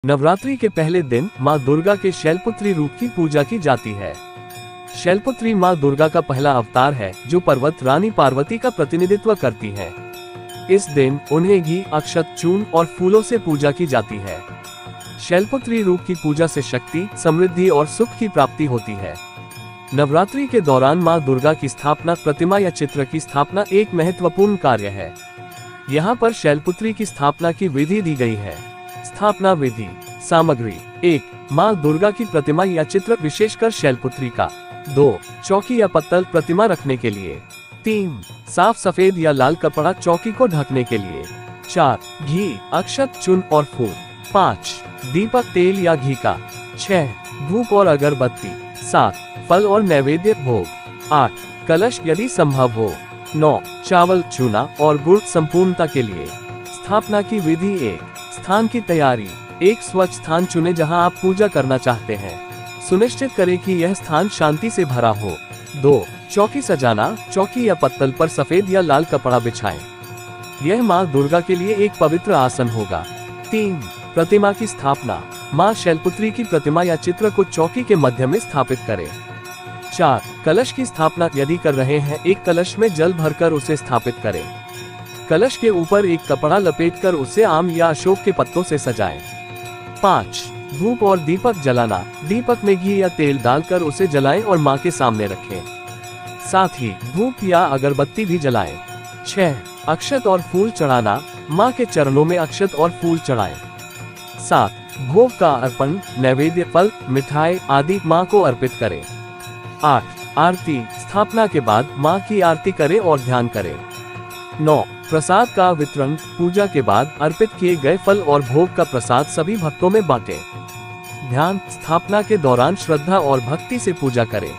नवरात्रि के पहले दिन माँ दुर्गा के शैलपुत्री रूप की पूजा की जाती है। शैलपुत्री माँ दुर्गा का पहला अवतार है जो पर्वत रानी पार्वती का प्रतिनिधित्व करती है। इस दिन उन्हें घी, अक्षत, चूर्ण और फूलों से पूजा की जाती है। शैलपुत्री रूप की पूजा से शक्ति, समृद्धि और सुख की प्राप्ति होती है। नवरात्रि के दौरान माँ दुर्गा की स्थापना, प्रतिमा या चित्र की स्थापना एक महत्वपूर्ण कार्य है। यहाँ पर शैलपुत्री की स्थापना की विधि दी गई है। स्थापना विधि। सामग्री: 1. माँ दुर्गा की प्रतिमा या चित्र, विशेषकर शैलपुत्री का। 2. चौकी या पत्तल, प्रतिमा रखने के लिए। 3. साफ सफेद या लाल कपड़ा, चौकी को ढकने के लिए। 4. घी, अक्षत, चूर्ण और फूल। 5. दीपक, तेल या घी का। 6. धूप और अगरबत्ती। 7. फल और नैवेद्य भोग। 8. कलश यदि संभव हो। 9. चावल, चूना और गुड़ संपूर्णता के लिए। स्थापना की विधि। 1. स्थान की तैयारी। एक स्वच्छ स्थान चुनें जहां आप पूजा करना चाहते हैं। सुनिश्चित करें कि यह स्थान शांति से भरा हो। 2. चौकी सजाना, चौकी या पत्तल पर सफेद या लाल कपड़ा बिछाएं। यह माँ दुर्गा के लिए एक पवित्र आसन होगा। 3. प्रतिमा की स्थापना। माँ शैलपुत्री की प्रतिमा या चित्र को चौकी के मध्य में स्थापित करें। 4. कलश की स्थापना। यदि कर रहे हैं, एक कलश में जल भरकर उसे स्थापित करें। कलश के ऊपर एक कपड़ा लपेटकर उसे आम या अशोक के पत्तों से सजाएं। 5. धूप और दीपक जलाना। दीपक में घी या तेल डालकर उसे जलाएं और माँ के सामने रखें। साथ ही धूप या अगरबत्ती भी जलाएं। 6. अक्षत और फूल चढ़ाना। माँ के चरणों में अक्षत और फूल चढ़ाएं। 7. भोग का अर्पण। नैवेद्य, फल, मिठाई आदि माँ को अर्पित करें। 8. आरती। स्थापना के बाद माँ की आरती करें और ध्यान करें। 9. प्रसाद का वितरण। पूजा के बाद अर्पित किए गए फल और भोग का प्रसाद सभी भक्तों में बांटें। ध्यान। स्थापना के दौरान श्रद्धा और भक्ति से पूजा करें।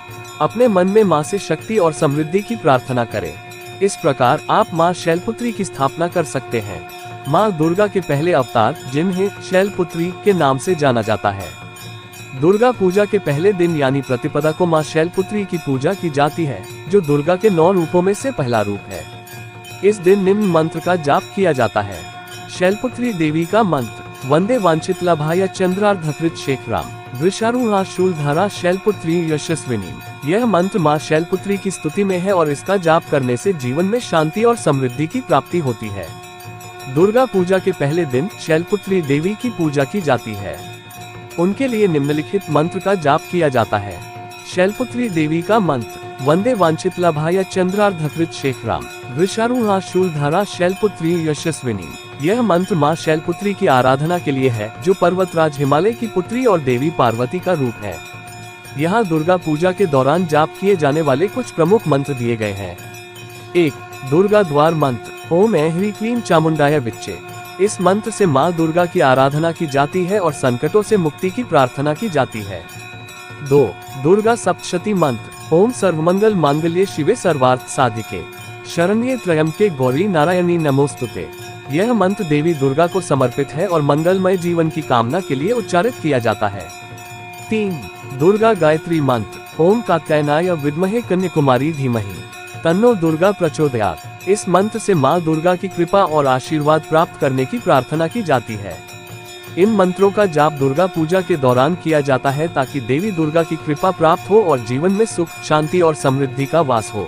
अपने मन में माँ से शक्ति और समृद्धि की प्रार्थना करें। इस प्रकार आप माँ शैलपुत्री की स्थापना कर सकते हैं। माँ दुर्गा के पहले अवतार, जिन्हें शैलपुत्री के नाम से जाना जाता है। दुर्गा पूजा के पहले दिन यानी प्रतिपदा को माँ शैलपुत्री की पूजा की जाती है, जो दुर्गा के 9 रूपों में से पहला रूप है। इस दिन निम्न मंत्र का जाप किया जाता है। शैलपुत्री देवी का मंत्र। वंदे वांछितलाभाय चंद्रार्धकृत शेखराम वृषारूढ़ा शूलधारा शैलपुत्री यशस्विनी। यह मंत्र माँ शैलपुत्री की स्तुति में है और इसका जाप करने से जीवन में शांति और समृद्धि की प्राप्ति होती है। दुर्गा पूजा के पहले दिन शैलपुत्री देवी की पूजा की जाती है। उनके लिए निम्नलिखित मंत्र का जाप किया जाता है। शैलपुत्री देवी का मंत्र। वंदे वांछितलाभाय चंद्रार्धकृत शेखराम वृषारूढ़ा शूलधारा शैलपुत्री यशस्विनी। यह मंत्र माँ शैलपुत्री की आराधना के लिए है, जो पर्वतराज हिमालय की पुत्री और देवी पार्वती का रूप है। यहाँ दुर्गा पूजा के दौरान जाप किए जाने वाले कुछ प्रमुख मंत्र दिए गए हैं। 1. दुर्गा द्वार मंत्र। ओम ऐं ह्रीं क्लीं चामुंडाय विच्चे। इस मंत्र से माँ दुर्गा की आराधना की जाती है और संकटों से मुक्ति की प्रार्थना की जाती है। 2. दुर्गा सप्तशती मंत्र। ओम सर्वमंगल मांगल्ये शिवे सर्वार्थ साधिके शरण्ये त्र्यंबके गौरी नारायणी नमोस्तुते। यह मंत्र देवी दुर्गा को समर्पित है और मंगलमय जीवन की कामना के लिए उच्चारित किया जाता है। 3. दुर्गा गायत्री मंत्र। ओम कात्यायनाय विद्महे कन्याकुमारी धीमहि तन्नो दुर्गा प्रचोदयात्। इस मंत्र से माँ दुर्गा की कृपा और आशीर्वाद प्राप्त करने की प्रार्थना की जाती है। इन मंत्रों का जाप दुर्गा पूजा के दौरान किया जाता है ताकि देवी दुर्गा की कृपा प्राप्त हो और जीवन में सुख, शांति और समृद्धि का वास हो।